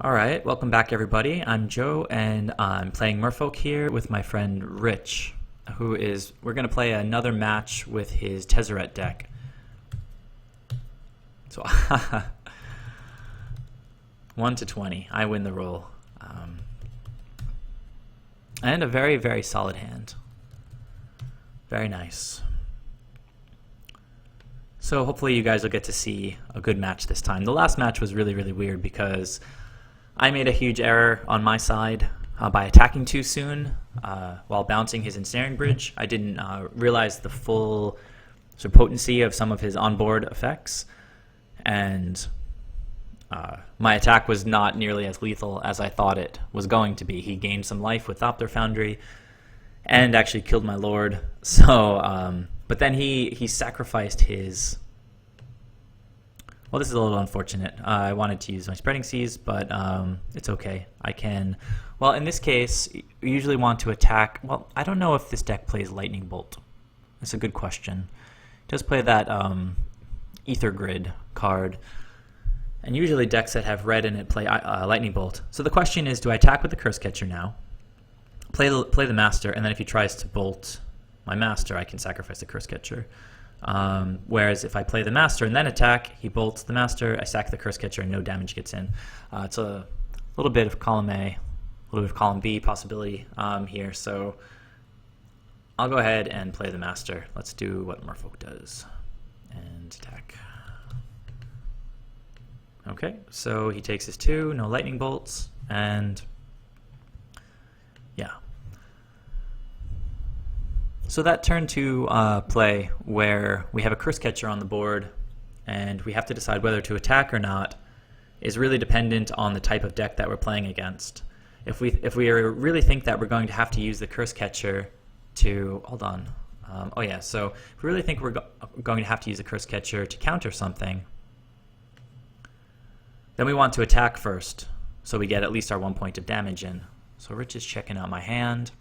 Alright, welcome back everybody. I'm Joe and I'm playing Merfolk here with my friend Rich, we're going to play another match with his Tezzeret deck. So, 1 to 20, I win the roll. And a very, very solid hand. Very nice. So hopefully you guys will get to see a good match this time. The last match was really, really weird because I made a huge error on my side by attacking too soon while bouncing his ensnaring bridge. I didn't realize the full potency of some of his onboard effects, and my attack was not nearly as lethal as I thought it was going to be. He gained some life with Thopter Foundry and actually killed my lord. So, but then he sacrificed his. Well, this is a little unfortunate. I wanted to use my Spreading Seas, but it's okay. I can. Well, in this case, we usually want to attack. Well, I don't know if this deck plays Lightning Bolt. That's a good question. It does play that Ether Grid card, and usually decks that have red in it play Lightning Bolt. So the question is, do I attack with the Curse Catcher now, play the Master, and then if he tries to bolt my Master, I can sacrifice the Curse Catcher. Whereas if I play the Master and then attack, he bolts the Master, I sack the Curse Catcher, and no damage gets in. It's a little bit of column A, a little bit of column B possibility here. So I'll go ahead and play the Master. Let's do what Merfolk does and attack. Okay, so he takes his 2, no lightning bolts, and yeah. So that turn to play where we have a Curse Catcher on the board and we have to decide whether to attack or not is really dependent on the type of deck that we're playing against. If we really think that we're going to have to use the Curse Catcher to, hold on, oh yeah, so if we really think we're going to have to use the Curse Catcher to counter something, then we want to attack first so we get at least our 1 point of damage in. So Rich is checking out my hand.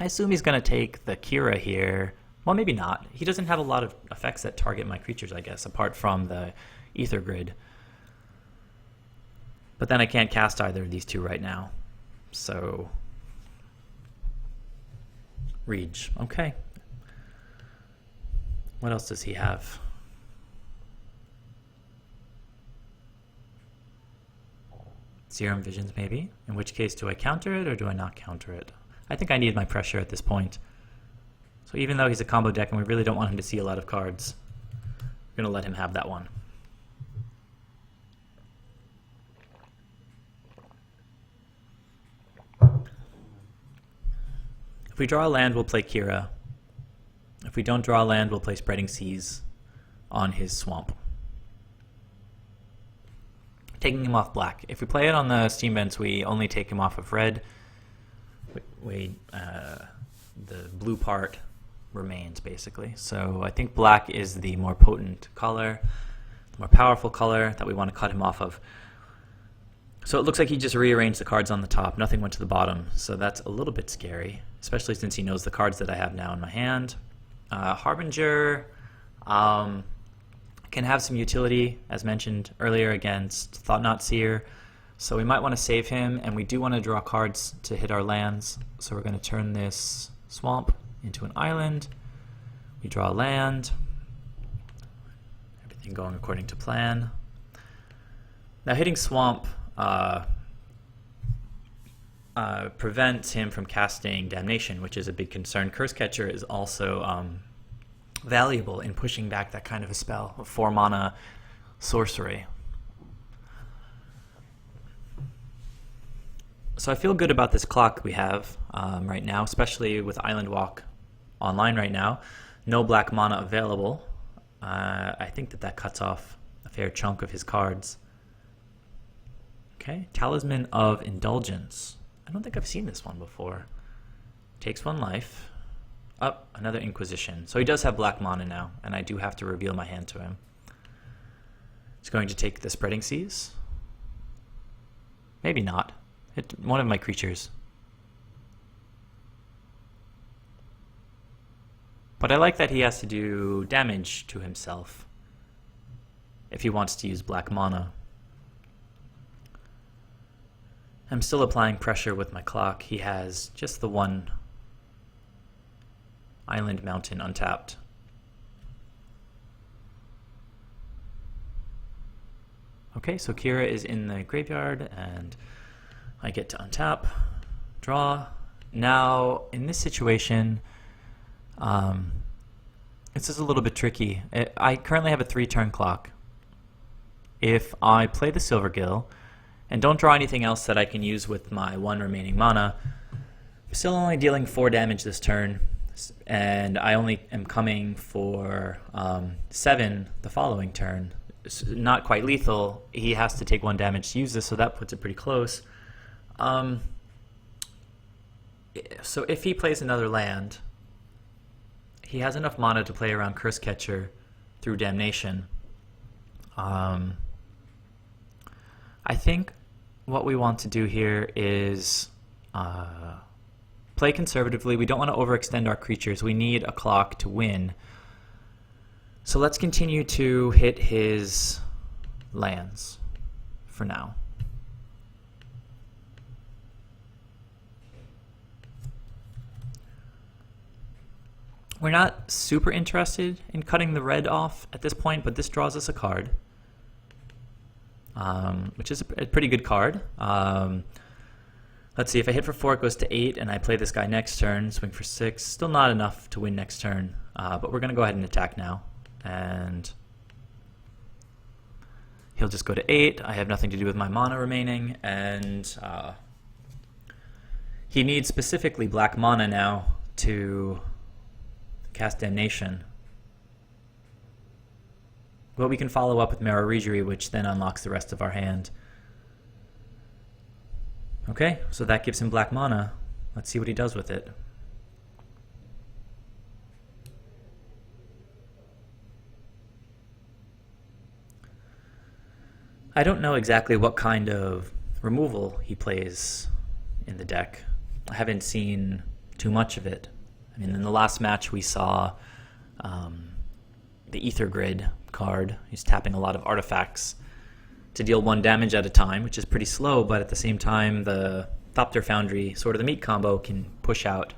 I assume he's going to take the Kira here. Well, maybe not. He doesn't have a lot of effects that target my creatures, I guess, apart from the Ether Grid. But then I can't cast either of these two right now. So, Reach. Okay. What else does he have? Serum Visions, maybe? In which case, do I counter it or do I not counter it? I think I need my pressure at this point. So even though he's a combo deck and we really don't want him to see a lot of cards, we're going to let him have that one. If we draw a land, we'll play Kira. If we don't draw a land, we'll play Spreading Seas on his swamp, taking him off black. If we play it on the Steam Vents, we only take him off of red. The blue part remains, basically. So I think black is the more potent color, the more powerful color that we want to cut him off of. So it looks like he just rearranged the cards on the top. Nothing went to the bottom. So that's a little bit scary, especially since he knows the cards that I have now in my hand. Harbinger can have some utility, as mentioned earlier, against Thought-Knot Seer. So we might want to save him, and we do want to draw cards to hit our lands. So we're going to turn this swamp into an island. We draw a land. Everything going according to plan. Now hitting swamp prevents him from casting Damnation, which is a big concern. Curse Catcher is also valuable in pushing back that kind of a spell, a 4-mana sorcery. So I feel good about this clock we have right now, especially with Island Walk online right now. No black mana available. I think that cuts off a fair chunk of his cards. Okay, Talisman of Indulgence. I don't think I've seen this one before. Takes 1 life. Oh, another Inquisition. So he does have black mana now, and I do have to reveal my hand to him. He's going to take the Spreading Seas. Maybe not. Hit one of my creatures. But I like that he has to do damage to himself if he wants to use black mana. I'm still applying pressure with my clock. He has just the one island mountain untapped. Okay, so Kira is in the graveyard, and I get to untap, draw. Now, in this situation, this is a little bit tricky. I currently have a 3-turn clock. If I play the Silvergill and don't draw anything else that I can use with my 1 remaining mana, I'm still only dealing 4 damage this turn, and I only am coming for 7 the following turn. It's not quite lethal. He has to take 1 damage to use this, so that puts it pretty close. So if he plays another land, he has enough mana to play around Curse Catcher through Damnation. I think what we want to do here is play conservatively. We don't want to overextend our creatures. We need a clock to win. So let's continue to hit his lands for now. We're not super interested in cutting the red off at this point, but this draws us a card, which is a pretty good card. Let's see, if I hit for 4, it goes to 8, and I play this guy next turn, swing for 6. Still not enough to win next turn, but we're going to go ahead and attack now. And he'll just go to 8. I have nothing to do with my mana remaining, and he needs specifically black mana now to cast Damnation. But we can follow up with Marrow Regery, which then unlocks the rest of our hand. Okay, so that gives him black mana. Let's see what he does with it. I don't know exactly what kind of removal he plays in the deck. I haven't seen too much of it. I mean, in the last match we saw the Ether Grid card. He's tapping a lot of artifacts to deal 1 damage at a time, which is pretty slow, but at the same time the Thopter Foundry, sort of the meat combo, can push out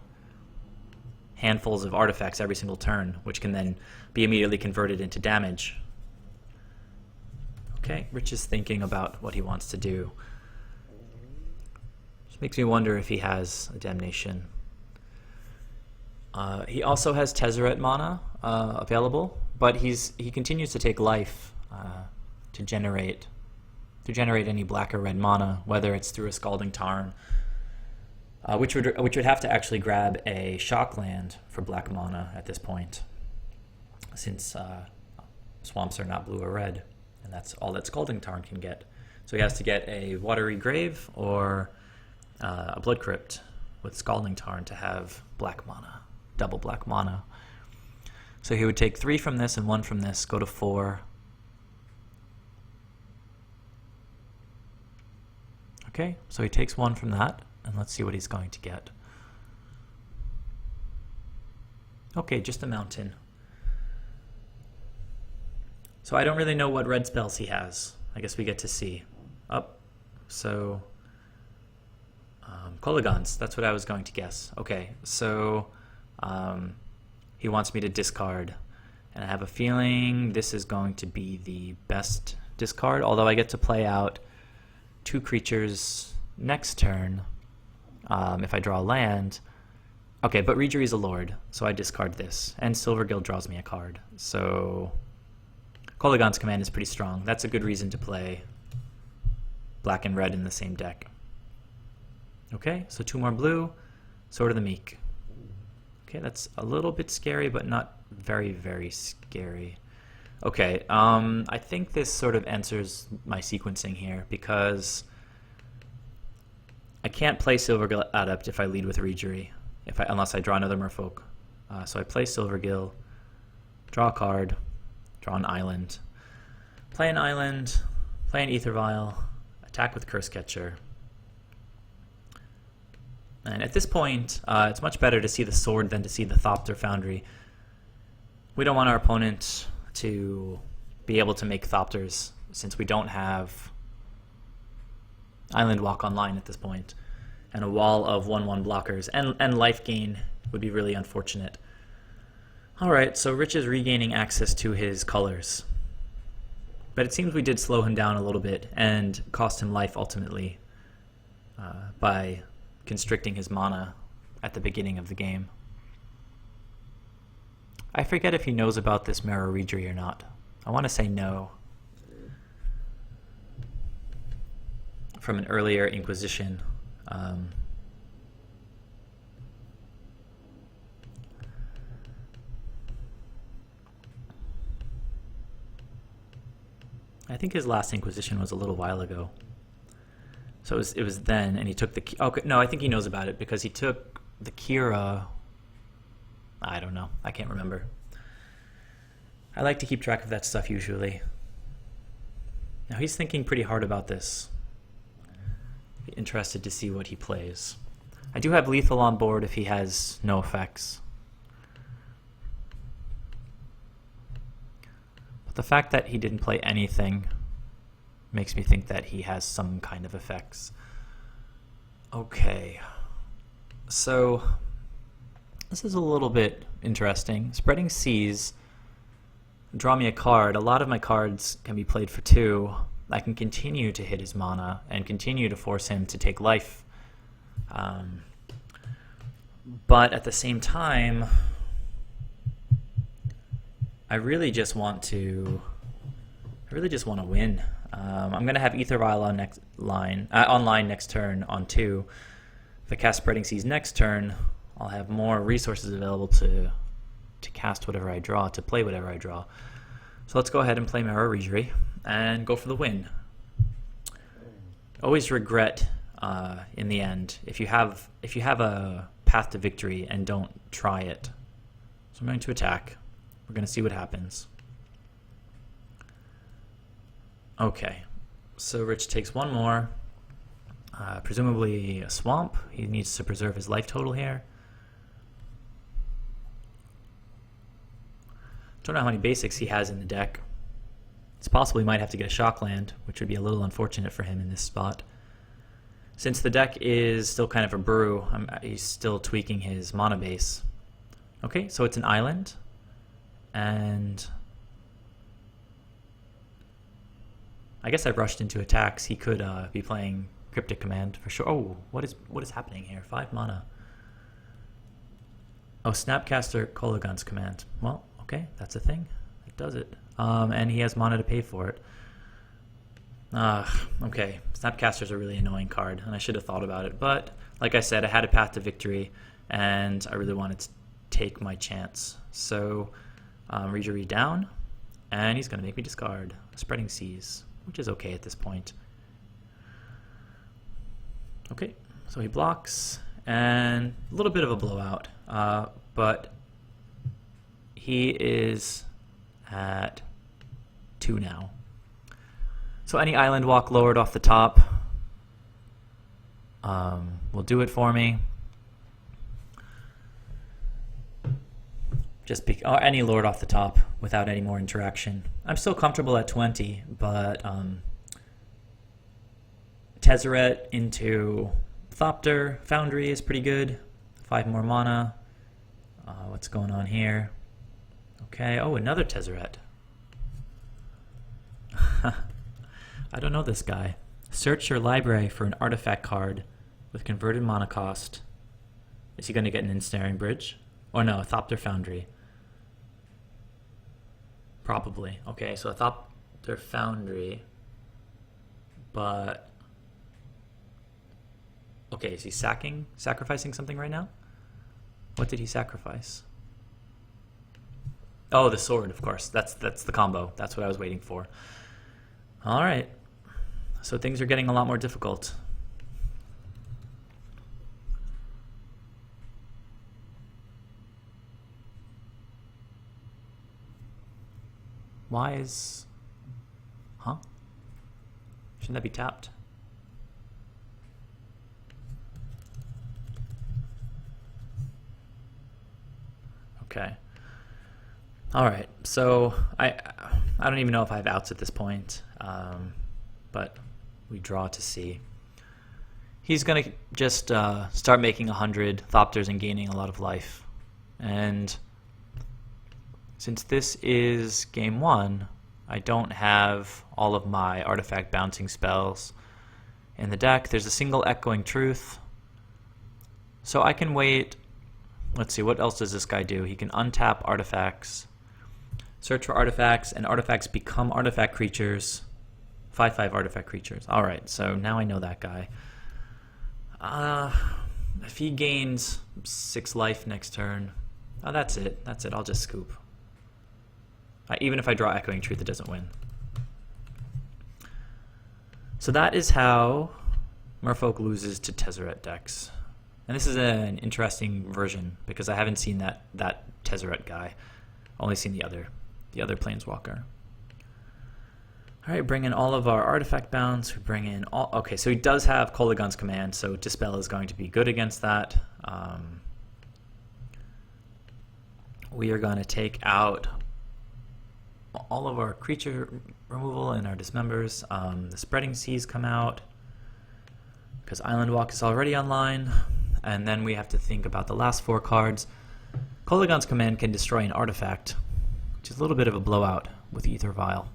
handfuls of artifacts every single turn, which can then be immediately converted into damage. Okay, Rich is thinking about what he wants to do. Which makes me wonder if he has a Damnation. He also has Tezzeret mana available, but he continues to take life to generate any black or red mana, whether it's through a Scalding Tarn, which would have to actually grab a shock land for black mana at this point, since swamps are not blue or red, and that's all that Scalding Tarn can get. So he has to get a Watery Grave or a Blood Crypt with Scalding Tarn to have black mana, double black mana. So he would take 3 from this and 1 from this, go to 4. Okay, so he takes 1 from that, and let's see what he's going to get. Okay, just a mountain. So I don't really know what red spells he has. I guess we get to see. So Kolagons, that's what I was going to guess. Okay, so he wants me to discard, and I have a feeling this is going to be the best discard, although I get to play out 2 creatures next turn if I draw a land. Okay, but Regery is a Lord, so I discard this, and Silvergill draws me a card. So Kolagons command is pretty strong. That's a good reason to play black and red in the same deck. Okay, so 2 more blue, Sword of the Meek. Okay, that's a little bit scary, but not very, very scary. Okay, I think this sort of answers my sequencing here, because I can't play Silvergill Adept if I lead with Regery, unless I draw another Merfolk. So I play Silvergill, draw a card, draw an island, play an island, play an Ether Vial, attack with Curse Catcher. And at this point, it's much better to see the sword than to see the Thopter Foundry. We don't want our opponent to be able to make Thopters, since we don't have Island Walk online at this point, and a wall of 1/1 blockers, and life gain would be really unfortunate. Alright, so Rich is regaining access to his colors. But it seems we did slow him down a little bit and cost him life ultimately by constricting his mana at the beginning of the game. I forget if he knows about this Mirror Reedry or not. I want to say no. From an earlier Inquisition. I think his last Inquisition was a little while ago. So it was then, and he took the... Okay, no, I think he knows about it because he took the Kira... I don't know. I can't remember. I like to keep track of that stuff usually. Now he's thinking pretty hard about this. Be interested to see what he plays. I do have lethal on board if he has no effects. But the fact that he didn't play anything makes me think that he has some kind of effects. Okay. So this is a little bit interesting. Spreading Seas, draw me a card. A lot of my cards can be played for 2. I can continue to hit his mana and continue to force him to take life. But at the same time, I really just want to win. I'm going to have Ether Vial on online next turn on 2. If I cast Spreading Seas next turn, I'll have more resources available to cast whatever I draw, to play whatever I draw. So let's go ahead and play Mirror Reedry and go for the win. Always regret in the end if you have a path to victory and don't try it. So I'm going to attack. We're going to see what happens. Okay, so Rich takes 1 more. Presumably a swamp. He needs to preserve his life total here. Don't know how many basics he has in the deck. It's possible he might have to get a Shockland, which would be a little unfortunate for him in this spot. Since the deck is still kind of a brew, he's still tweaking his mana base. Okay, so it's an island, and I guess I rushed into attacks. He could be playing Cryptic Command for sure. Oh, what is happening here? 5 mana. Oh, Snapcaster Kolaghan's Command. Well, okay, that's a thing. It does it. And he has mana to pay for it. Okay, Snapcaster's a really annoying card, and I should have thought about it. But, like I said, I had a path to victory, and I really wanted to take my chance. So, Reedry down, and he's going to make me discard Spreading Seas, which is okay at this point. Okay, so he blocks, and a little bit of a blowout, but he is at 2 now. So any Island Walk lowered off the top will do it for me. Or any lowered off the top without any more interaction. I'm still comfortable at 20, but Tezzeret into Thopter Foundry is pretty good. 5 more mana. What's going on here? Okay, oh, another Tezzeret. I don't know this guy. Search your library for an artifact card with converted mana cost. Is he going to get an Ensnaring Bridge? Or no, a Thopter Foundry. Probably. Okay, so a Thopter Foundry. But... okay, is he sacrificing something right now? What did he sacrifice? Oh, the sword, of course. That's the combo. That's what I was waiting for. All right. So things are getting a lot more difficult. Why is... huh? Shouldn't that be tapped? Okay. All right. So I don't even know if I have outs at this point, but we draw to see. he's going to just start making 100 Thopters and gaining a lot of life. And since this is game 1, I don't have all of my artifact bouncing spells in the deck. There's a single Echoing Truth. So I can wait. Let's see, what else does this guy do? He can untap artifacts, search for artifacts, and artifacts become artifact creatures. 5/5 artifact creatures. Alright, so now I know that guy. If he gains 6 life next turn, oh, that's it. That's it. I'll just scoop. Even if I draw Echoing Truth, it doesn't win. So that is how Merfolk loses to Tezzeret decks. And this is an interesting version because I haven't seen that Tezzeret guy. Only seen the other Planeswalker. Alright, bring in all of our artifact bounds. We bring in all... Okay, so he does have Kolaghan's Command, so Dispel is going to be good against that. We are going to take out all of our creature removal and our dismembers. The Spreading Seas come out because Island Walk is already online. And then we have to think about the last 4 cards. Kolaghan's Command can destroy an artifact, which is a little bit of a blowout with Ether Vial.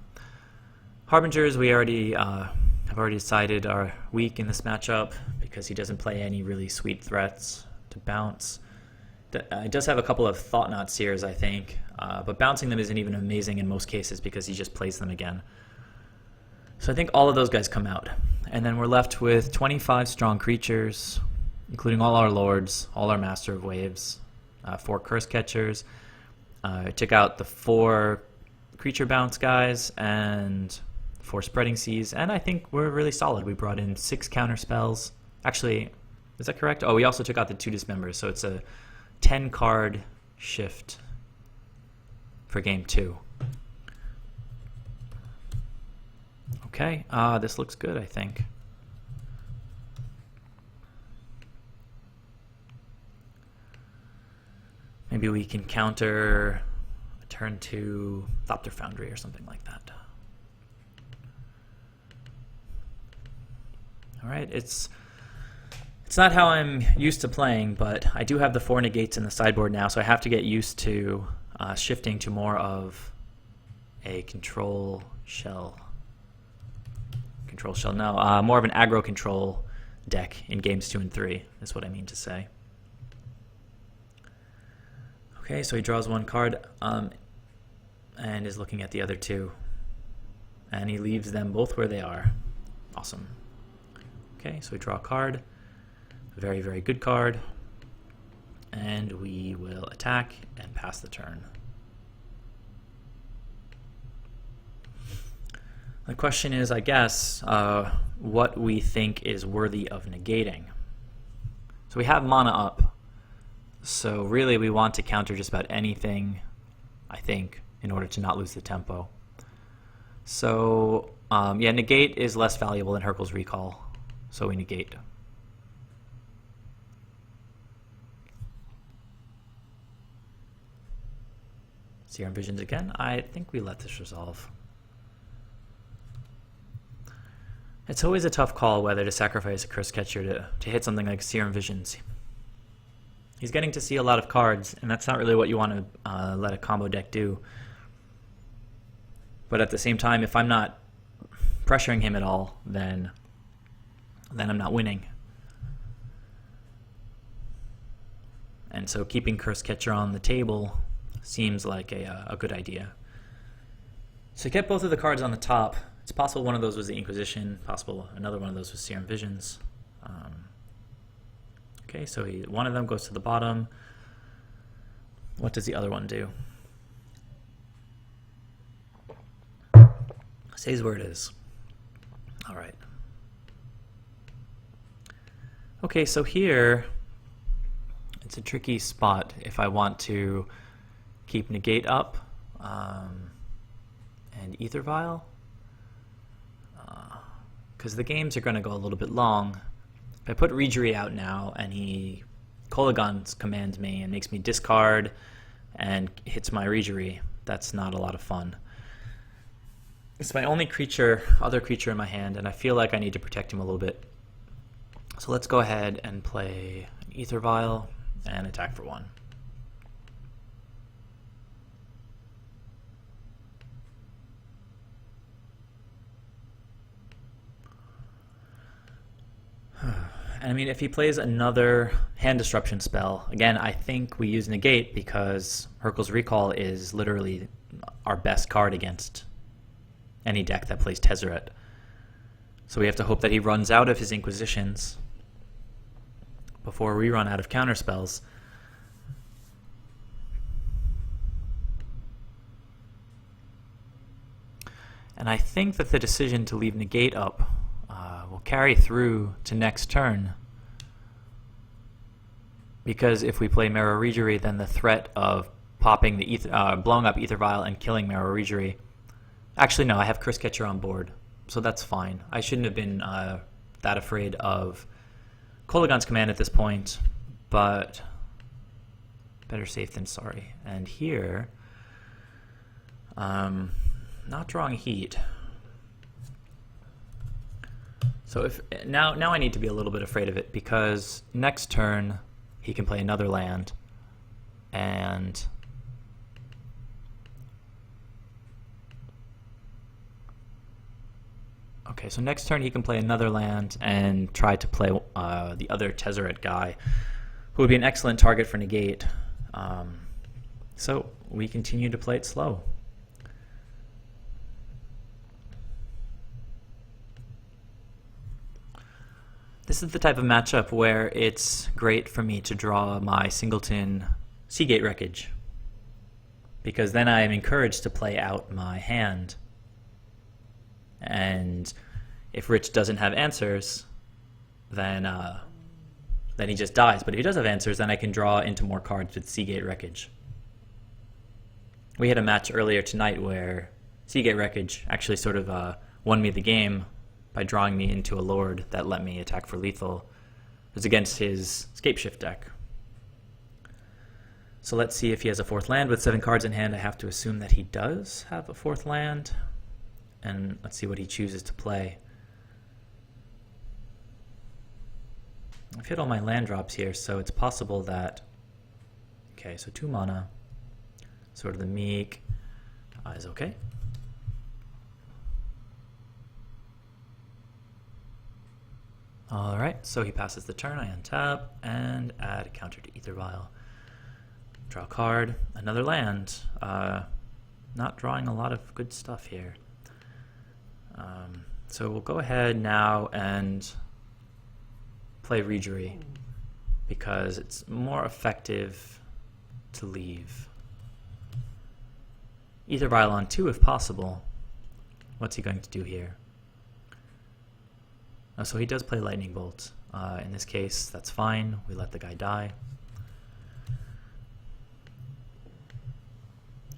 Harbingers, we already have already decided are weak in this matchup because he doesn't play any really sweet threats to bounce. He does have a couple of Thought-Knot Seers, I think, but bouncing them isn't even amazing in most cases because he just plays them again. So I think all of those guys come out. And then we're left with 25 strong creatures, including all our Lords, all our Master of Waves, 4 Curse Catchers. I took out the 4 creature bounce guys and 4 Spreading Seas, and I think we're really solid. We brought in 6 counter spells. Actually, is that correct? Oh, we also took out the 2 dismembers, so it's a 10 card shift for game 2. Okay, this looks good, I think. Maybe we can counter a turn 2 Thopter Foundry or something like that. Alright, it's not how I'm used to playing, but I do have the 4 negates in the sideboard now, so I have to get used to shifting to more of a control shell. No, more of an aggro control deck in games 2 and 3, is what I mean to say. Okay, so he draws 1 card and is looking at the other 2. And he leaves them both where they are. Awesome. Okay, so we draw a card. A very, very good card. And we will attack and pass the turn. The question is, I guess, what we think is worthy of negating. So we have mana up. So really we want to counter just about anything, I think, in order to not lose the tempo. So, yeah, negate is less valuable than Hurkyl's Recall. So we negate. Serum Visions again. I think we let this resolve. It's always a tough call whether to sacrifice a Curse Catcher to hit something like Serum Visions. He's getting to see a lot of cards, and that's not really what you want to let a combo deck do. But at the same time, if I'm not pressuring him at all, then I'm not winning. And so keeping Curse Catcher on the table seems like a good idea. So get both of the cards on the top. It's possible one of those was the Inquisition, possible another one of those was Serum Visions. Okay, so one of them goes to the bottom. What does the other one do? Stays where it is. All right. Okay, so here, it's a tricky spot if I want to keep Negate up and Ether Vial, because the games are going to go a little bit long. If I put Regery out now and he Kolaghan's commands me and makes me discard and hits my Regery, that's not a lot of fun. It's my only creature, other creature in my hand, and I feel like I need to protect him a little bit. So let's go ahead and play an Ether Vial and attack for 1. And I mean, if he plays another hand disruption spell, again, I think we use Negate because Hurkyl's Recall is literally our best card against any deck that plays Tezzeret. So we have to hope that he runs out of his Inquisitions before we run out of counter spells. And I think that the decision to leave Negate up will carry through to next turn, because if we play Marrow Regery, then the threat of popping the blowing up Ether Vial and killing Marrow Regery. Actually, no, I have Curse Catcher on board, so that's fine. I shouldn't have been that afraid of Kolaghan's Command at this point, but better safe than sorry. And here, not drawing heat. So if now I need to be a little bit afraid of it, because next turn he can play another land, and okay, so next turn he can play another land and try to play the other Tezzeret guy, who would be an excellent target for Negate. So we continue to play it slow. This is the type of matchup where it's great for me to draw my singleton Seagate Wreckage, because then I am encouraged to play out my hand. And if Rich doesn't have answers, then he just dies. But if he does have answers, then I can draw into more cards with Seagate Wreckage. We had a match earlier tonight where Seagate Wreckage actually sort of won me the game by drawing me into a Lord that let me attack for lethal. It was against his Scapeshift deck. So let's see if he has a 4th land. With 7 cards in hand, I have to assume that he does have a 4th land. And let's see what he chooses to play. I've hit all my land drops here, so it's possible that... Okay, so 2 mana. Sort of the Meek is okay. Alright, so he passes the turn, I untap, and add a counter to Ether Vial. Draw a card, another land. Not drawing a lot of good stuff here. So we'll go ahead now and play Regery, because it's more effective to leave. Ether Vial on 2 if possible. What's he going to do here? So he does play Lightning Bolt. In this case, that's fine. We let the guy die.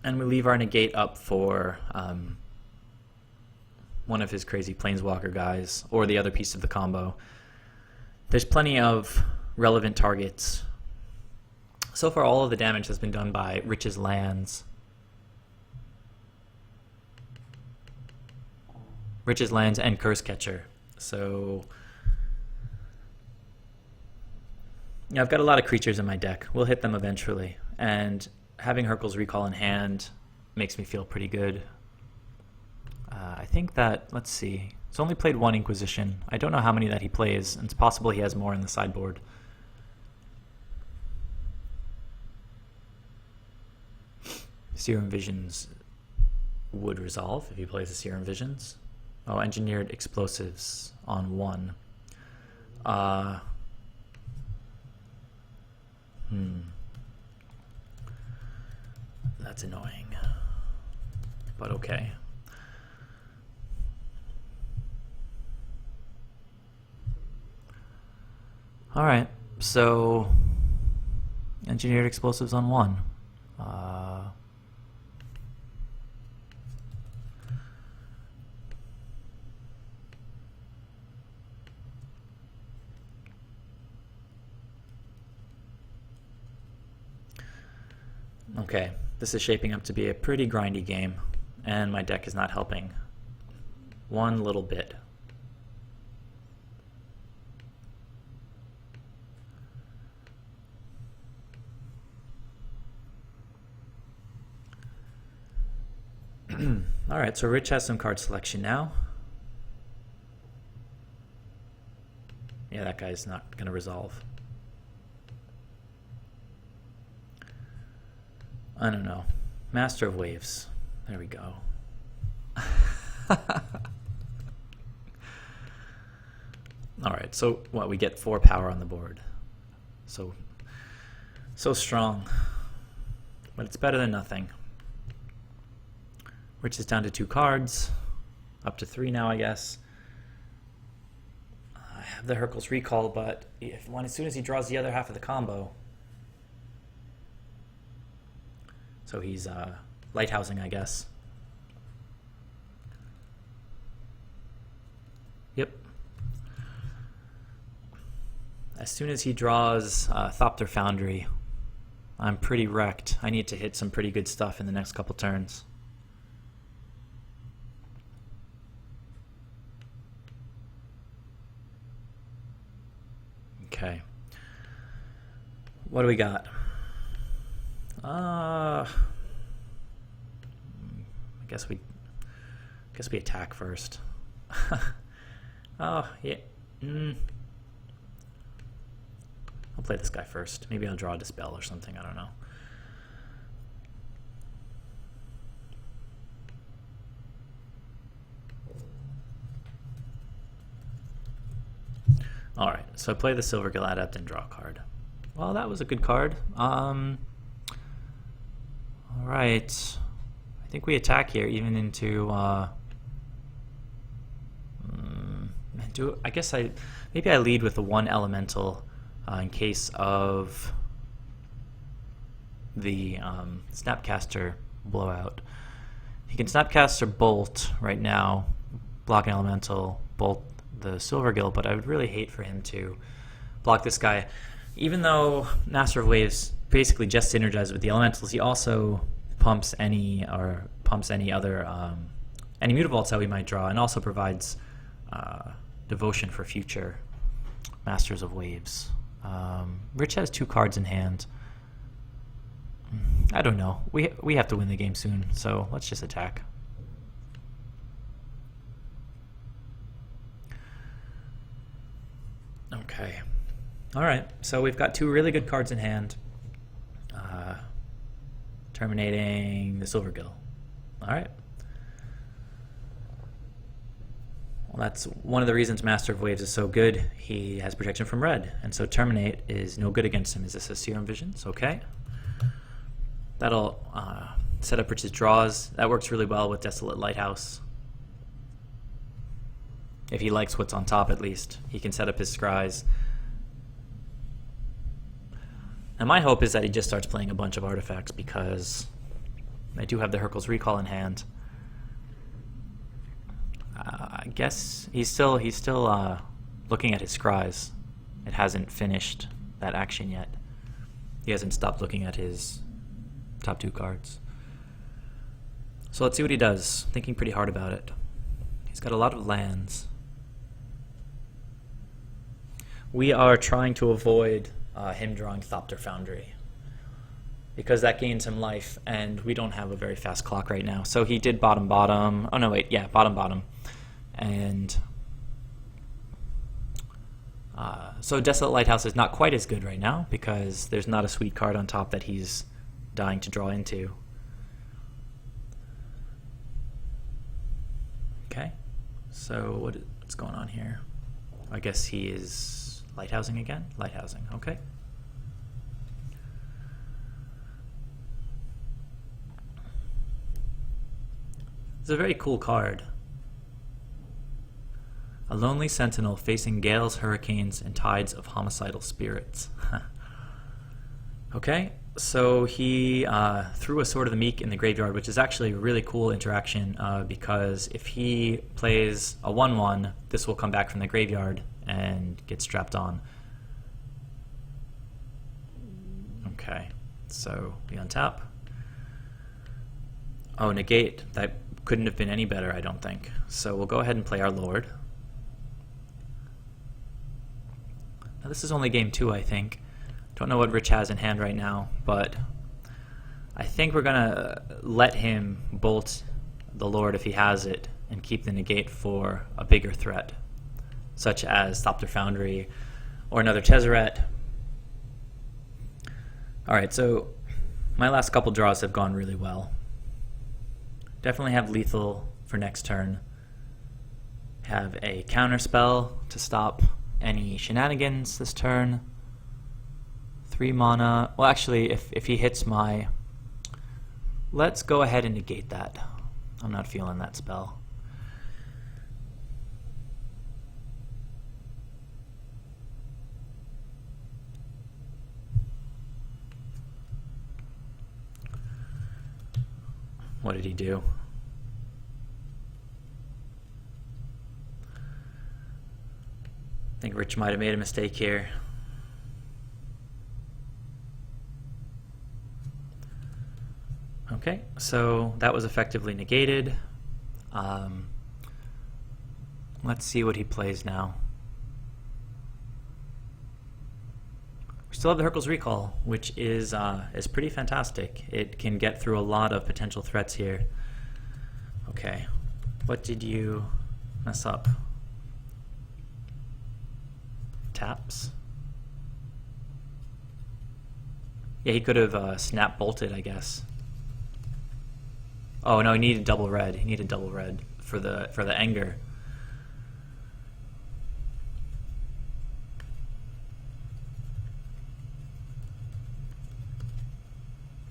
And we leave our Negate up for one of his crazy Planeswalker guys, or the other piece of the combo. There's plenty of relevant targets. So far, all of the damage has been done by Rich's lands. Rich's lands and Curse Catcher. So, yeah, I've got a lot of creatures in my deck. We'll hit them eventually. And having Hurkyl's Recall in hand makes me feel pretty good. I think that, let's see, he's only played 1 Inquisition. I don't know how many that he plays, and it's possible he has more in the sideboard. Serum Visions would resolve if he plays the Serum Visions. Oh, Engineered Explosives on 1. That's annoying. But okay. Alright, so Engineered Explosives on 1. Okay, this is shaping up to be a pretty grindy game, and my deck is not helping one little bit. Alright, so Rich has some card selection now. Yeah, that guy's not going to resolve. I don't know. Master of Waves. There we go. Alright, so what? We get 4 power on the board. So strong. But it's better than nothing. Rich is down to 2 cards. Up to 3 now, I guess. I have the Hercules Recall, but as soon as he draws the other half of the combo. So he's lighthousing, I guess. Yep. As soon as he draws Thopter Foundry, I'm pretty wrecked. I need to hit some pretty good stuff in the next couple turns. Okay. What do we got? I guess we attack first. Oh, yeah. I'll play this guy first. Maybe I'll draw a Dispel or something. I don't know. Alright, so I play the Silvergill Adept and draw a card. Well, that was a good card. Alright. I think we attack here, even into... I guess maybe I lead with the 1 elemental in case of the Snapcaster blowout. He can Snapcaster Bolt right now, block an elemental, bolt the Silvergill, but I would really hate for him to block this guy. Even though Master of Waves basically just synergizes with the elementals, he also pumps any other any Mutavaults that we might draw, and also provides devotion for future Masters of Waves. Rich has 2 cards in hand. I don't know. We have to win the game soon, so let's just attack. Okay. Alright, so we've got 2 really good cards in hand. Terminating the Silvergill. Alright. Well, that's one of the reasons Master of Waves is so good. He has protection from red, and so Terminate is no good against him. Is this a Serum Visions? Okay. That'll set up Rich's draws. That works really well with Desolate Lighthouse. If he likes what's on top, at least. He can set up his scries. And my hope is that he just starts playing a bunch of artifacts, because I do have the Hercules Recall in hand. I guess he's still looking at his scries. It hasn't finished that action yet. He hasn't stopped looking at his top 2 cards. So let's see what he does. Thinking pretty hard about it. He's got a lot of lands. We are trying to avoid him drawing Thopter Foundry, because that gains him life, and we don't have a very fast clock right now. So he did bottom. Oh no, wait, yeah, bottom. And so Desolate Lighthouse is not quite as good right now, because there's not a sweet card on top that he's dying to draw into. Okay, so what's going on here? I guess he is lighthousing again? Lighthousing, okay. It's a very cool card. A lonely sentinel facing gales, hurricanes, and tides of homicidal spirits. Okay, so he threw a Sword of the Meek in the graveyard, which is actually a really cool interaction, because if he plays a 1/1, this will come back from the graveyard and get strapped on. Okay, so we untap. Oh, negate. That couldn't have been any better, I don't think. So we'll go ahead and play our Lord. Now this is only game 2, I think. Don't know what Rich has in hand right now, but I think we're gonna let him bolt the Lord if he has it and keep the negate for a bigger threat, such as Thopter Foundry or another Tezzeret. Alright, so my last couple draws have gone really well. Definitely have lethal for next turn. Have a counter spell to stop any shenanigans this turn. 3 mana. Well, actually, if he hits my... Let's go ahead and negate that. I'm not feeling that spell. What did he do? I think Rich might have made a mistake here. Okay, so that was effectively negated. Let's see what he plays now. We still have the Hurkyl's Recall, which is pretty fantastic. It can get through a lot of potential threats here. Okay, what did you mess up? Taps? Yeah, he could have snap bolted, I guess. Oh no, he needed double red. He needed double red for the anger.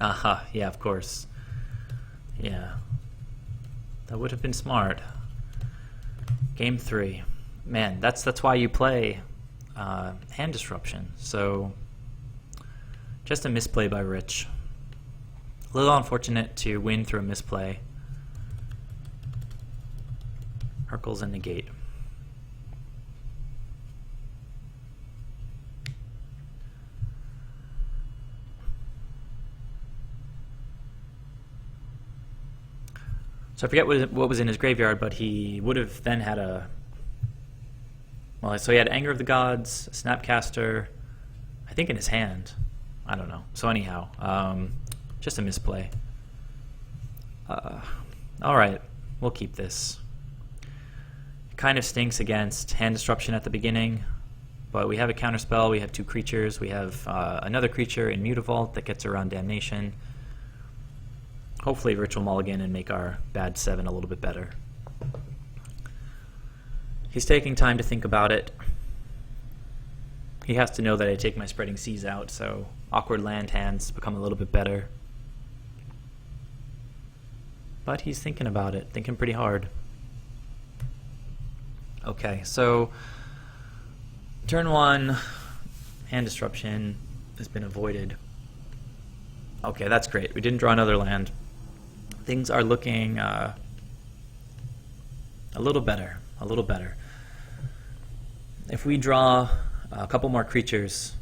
Aha, yeah, of course. Yeah. That would have been smart. Game 3. Man, that's why you play hand disruption. So just a misplay by Rich. A little unfortunate to win through a misplay. Hurkyl's and negate. So I forget what was in his graveyard, but he would have then had a... Well, so he had Anger of the Gods, a Snapcaster, I think in his hand. I don't know. So anyhow, just a misplay. Alright, we'll keep this. It kind of stinks against hand disruption at the beginning, but we have a counterspell, we have 2 creatures, we have another creature in Mutavault that gets around Damnation. Hopefully Rich will mulligan and make our bad 7 a little bit better. He's taking time to think about it. He has to know that I take my Spreading Seas out, so awkward land hands become a little bit better. But he's thinking about it, thinking pretty hard. Okay, so turn 1, hand disruption has been avoided. Okay, that's great. We didn't draw another land. Things are looking a little better, a little better. If we draw a couple more creatures,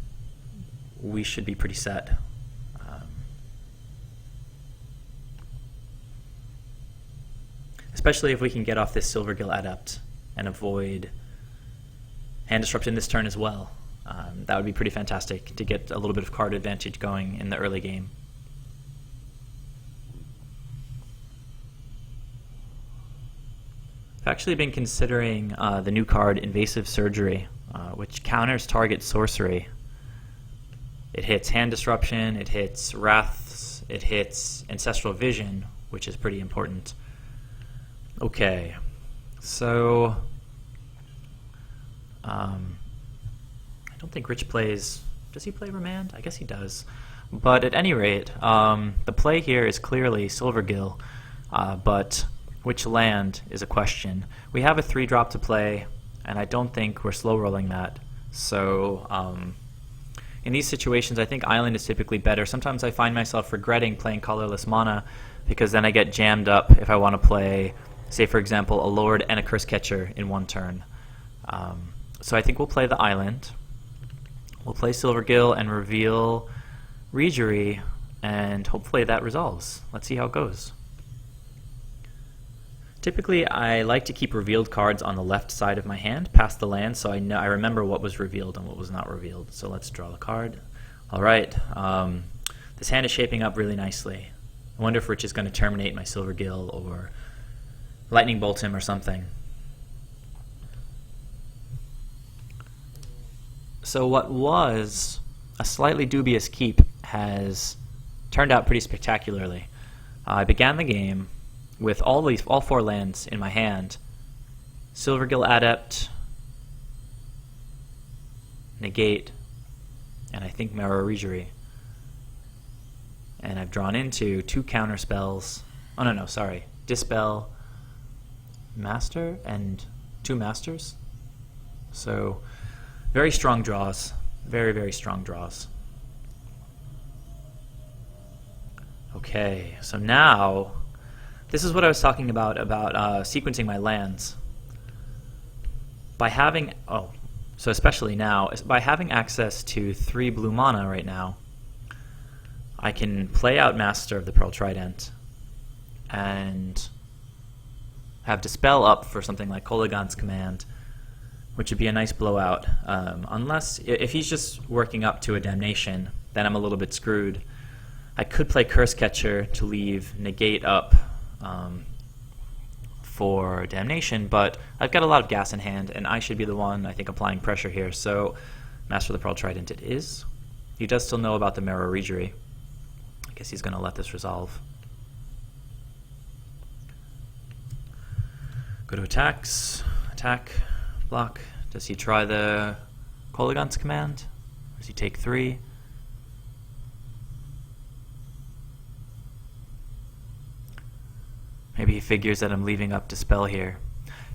we should be pretty set. Especially if we can get off this Silvergill Adept and avoid hand disruption this turn as well. That would be pretty fantastic to get a little bit of card advantage going in the early game. I've actually been considering the new card Invasive Surgery, which counters target sorcery. It hits hand disruption, it hits wraths, it hits ancestral vision, which is pretty important. Okay, so I don't think Rich plays... Does he play Remand? I guess he does. But at any rate, the play here is clearly Silvergill, but which land is a question. We have a 3-drop to play, and I don't think we're slow rolling that. So in these situations, I think Island is typically better. Sometimes I find myself regretting playing colorless mana because then I get jammed up if I want to play, say for example, a Lord and a Curse Catcher in one turn. So I think we'll play the Island. We'll play Silvergill and reveal Regery, and hopefully that resolves. Let's see how it goes. Typically, I like to keep revealed cards on the left side of my hand, past the land, so I remember what was revealed and what was not revealed. So let's draw the card. All right, this hand is shaping up really nicely. I wonder if Rich is going to terminate my Silvergill or lightning bolt him or something. So what was a slightly dubious keep has turned out pretty spectacularly. I began the game with all 4 lands in my hand. Silvergill Adept, Negate, and I think Meroregery. And I've drawn into 2 counter spells. Oh no, sorry. Dispel, Master, and 2 Masters. So very strong draws. Very, very strong draws. Okay, so now this is what I was talking about sequencing my lands. By having, so especially now, by having access to 3 blue mana right now, I can play out Master of the Pearl Trident and have Dispel up for something like Kolaghan's Command, which would be a nice blowout. Unless, if he's just working up to a Damnation, then I'm a little bit screwed. I could play Curse Catcher to leave Negate up for Damnation, but I've got a lot of gas in hand, and I should be the one, I think, applying pressure here. So Master of the Pearl Trident it is. He does still know about the Meroregery. I guess he's going to let this resolve. Go to attacks. Attack. Block. Does he try the Kolaghan's Command? Does he take 3? Maybe he figures that I'm leaving up Dispel here.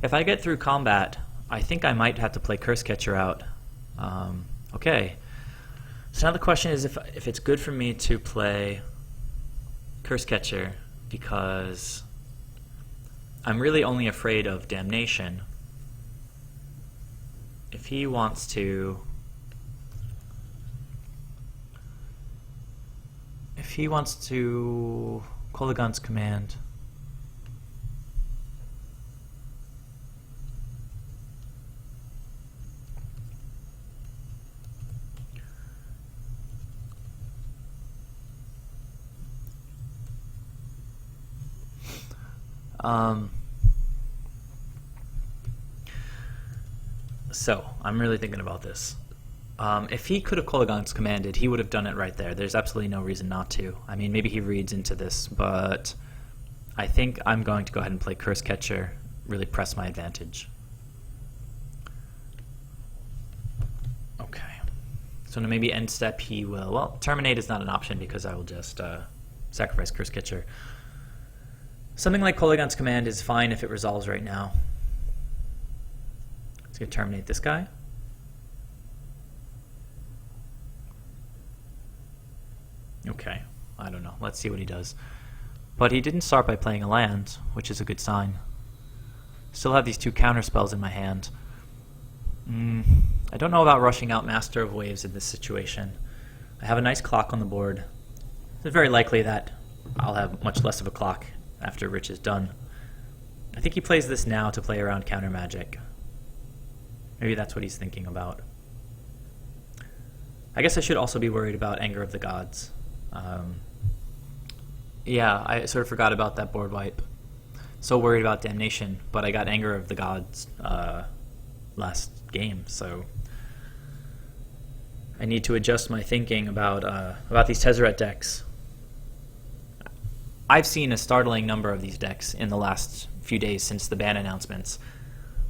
If I get through combat, I think I might have to play Curse Catcher out. Okay. So now the question is if it's good for me to play Curse Catcher, because I'm really only afraid of Damnation. If he wants to Kolaghan's Command, so I'm really thinking about this. If he could have Kolaghan's Commanded, he would have done it right there. There's absolutely no reason not to. I mean, maybe he reads into this, but I think I'm going to go ahead and play Curse Catcher, really press my advantage. Okay. So now maybe end step he will, well, Terminate is not an option because I will just sacrifice Curse Catcher. Something like Kolaghan's Command is fine if it resolves right now. Let's go terminate this guy. Okay, I don't know. Let's see what he does. But he didn't start by playing a land, which is a good sign. Still have these 2 counter spells in my hand. I don't know about rushing out Master of Waves in this situation. I have a nice clock on the board. It's very likely that I'll have much less of a clock after Rich is done. I think he plays this now to play around counter magic. Maybe that's what he's thinking about. I guess I should also be worried about Anger of the Gods. Yeah, I sort of forgot about that board wipe. So worried about Damnation, but I got Anger of the Gods last game, so I need to adjust my thinking about these Tezzeret decks. I've seen a startling number of these decks in the last few days since the ban announcements.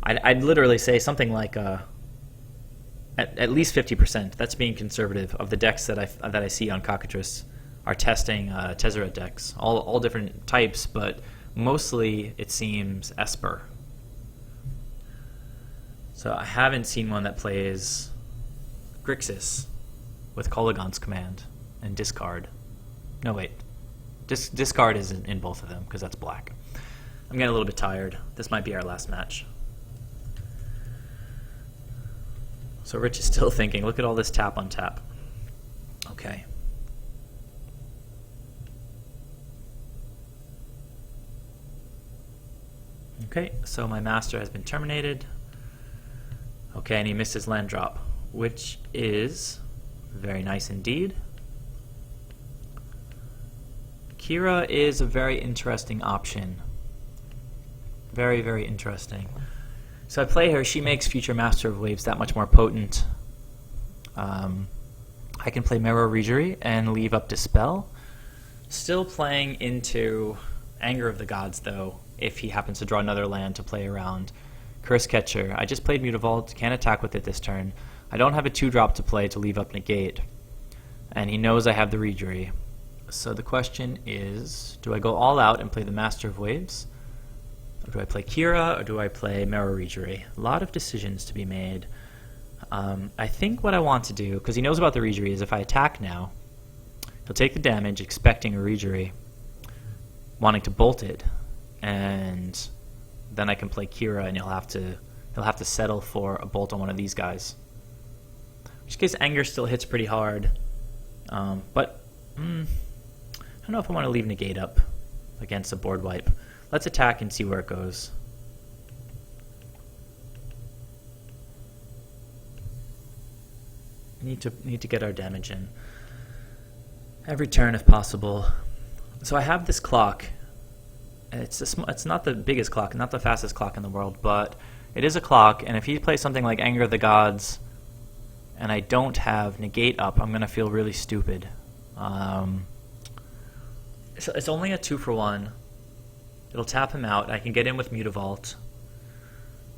I'd literally say something like at least 50%. That's being conservative of the decks that I see on Cockatrice are testing Tezzeret decks, all different types, but mostly it seems Esper. So I haven't seen one that plays Grixis with Kolaghan's Command and discard. No, wait. Discard is in both of them because that's black. I'm getting a little bit tired. This might be our last match. So Rich is still thinking. Look at all this tap on tap. Okay. Okay, so my master has been terminated. Okay, and he missed his land drop, which is very nice indeed. Kira is a very interesting option. Very, very interesting. So I play her. She makes future Master of Waves that much more potent. I can play Mirror Regery and leave up Dispel. Still playing into Anger of the Gods, though, if he happens to draw another land to play around Curse Catcher. I just played Mutavault, can't attack with it this turn. I don't have a 2-drop to play to leave up Negate. And he knows I have the Regery. So the question is, do I go all out and play the Master of Waves? Or do I play Kira, or do I play Mirror Regery? A lot of decisions to be made. I think what I want to do, because he knows about the Regery, is if I attack now, he'll take the damage expecting a Regery, wanting to bolt it, and then I can play Kira and he'll have to settle for a bolt on one of these guys. In which case Anger still hits pretty hard. But I don't know if I want to leave Negate up against a board wipe. Let's attack and see where it goes. Need to get our damage in every turn if possible. So I have this clock. It's not the biggest clock, not the fastest clock in the world, but it is a clock. And if he plays something like Anger of the Gods, and I don't have Negate up, I'm gonna feel really stupid. So it's only a 2-for-1. It'll tap him out. I can get in with Mutavault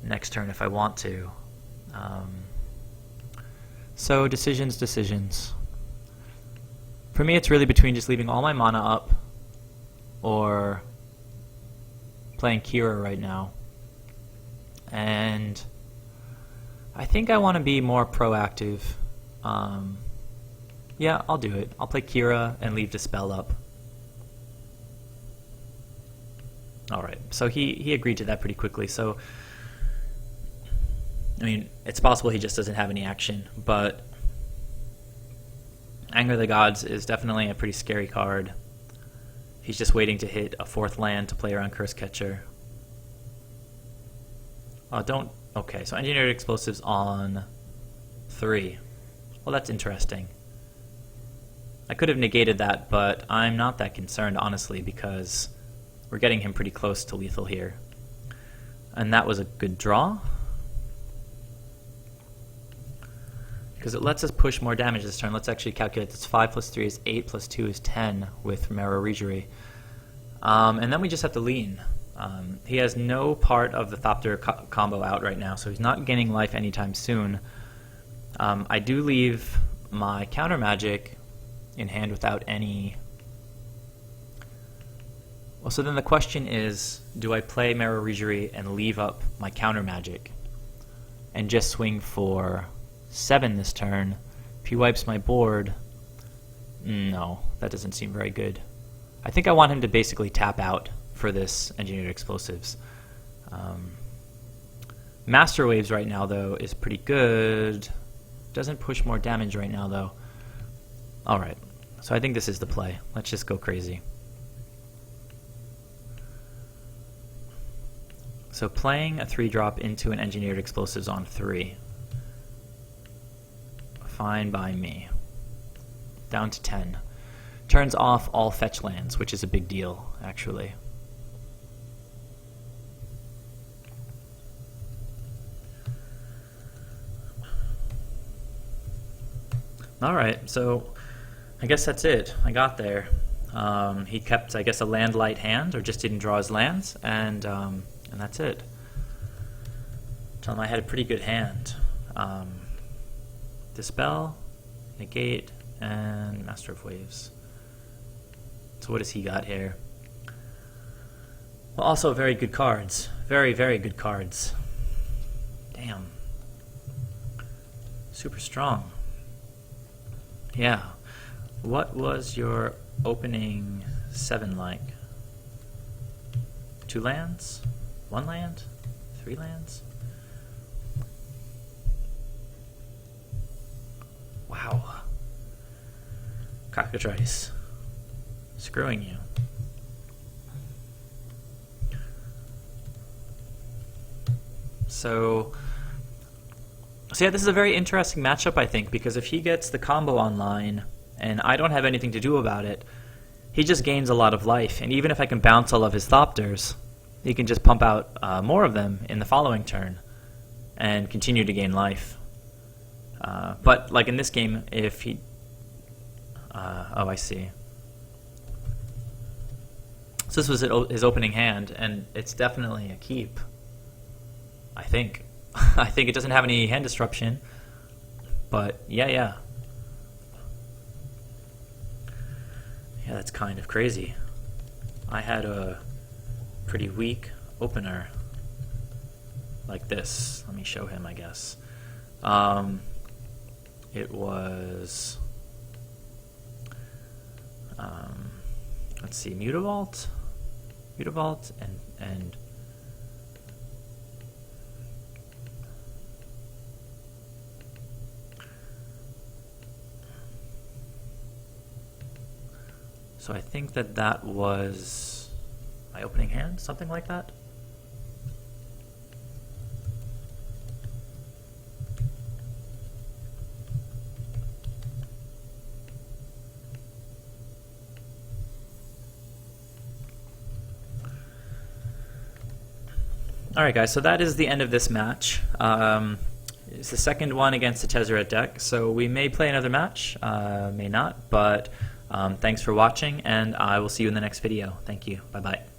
next turn if I want to. So decisions. For me, it's really between just leaving all my mana up or playing Kira right now. And I think I want to be more proactive. Yeah, I'll do it. I'll play Kira and leave Dispel up. Alright, so he agreed to that pretty quickly. So, I mean, it's possible he just doesn't have any action, but Anger of the Gods is definitely a pretty scary card. He's just waiting to hit a 4th land to play around Curse Catcher. Okay, so Engineered Explosives on 3. Well, that's interesting. I could have negated that, but I'm not that concerned, honestly, because we're getting him pretty close to lethal here. And that was a good draw, because it lets us push more damage this turn. Let's actually calculate this. 5 plus 3 is 8, plus 2 is 10 with Mirror Regery. And then we just have to lean. He has no part of the Thopter combo out right now, so he's not gaining life anytime soon. I do leave my counter magic in hand without any... Well, so then the question is, do I play Mirror Regery and leave up my counter magic and just swing for 7 this turn? If he wipes my board, no, that doesn't seem very good. I think I want him to basically tap out for this Engineered Explosives. Master Waves right now, though, is pretty good. Doesn't push more damage right now, though. Alright, so I think this is the play. Let's just go crazy. So playing a 3-drop into an Engineered Explosives on 3. Fine by me. Down to 10. Turns off all fetch lands, which is a big deal, actually. Alright, so I guess that's it. I got there. He kept, I guess, a land light hand, or just didn't draw his lands, and that's it. Tell him I had a pretty good hand. Dispel, Negate, and Master of Waves. So what has he got here? Well, also very good cards. Very, very good cards. Damn. Super strong. Yeah. What was your opening 7 like? 2 lands? 1 land? 3 lands? Wow. Cockatrice. Screwing you. So yeah, this is a very interesting matchup, I think, because if he gets the combo online and I don't have anything to do about it, he just gains a lot of life. And even if I can bounce all of his Thopters, he can just pump out more of them in the following turn and continue to gain life. But like in this game, if he... oh, I see. So this was his opening hand, and it's definitely a keep, I think. I think it doesn't have any hand disruption, but yeah. Yeah, that's kind of crazy. I had a pretty weak opener like this. Let me show him, I guess. It was... let's see, Mutavault, and so I think that was my opening hand, something like that. Alright guys, so that is the end of this match. It's the second one against the Tezzeret deck, so we may play another match, may not, but thanks for watching, and I will see you in the next video. Thank you. Bye-bye.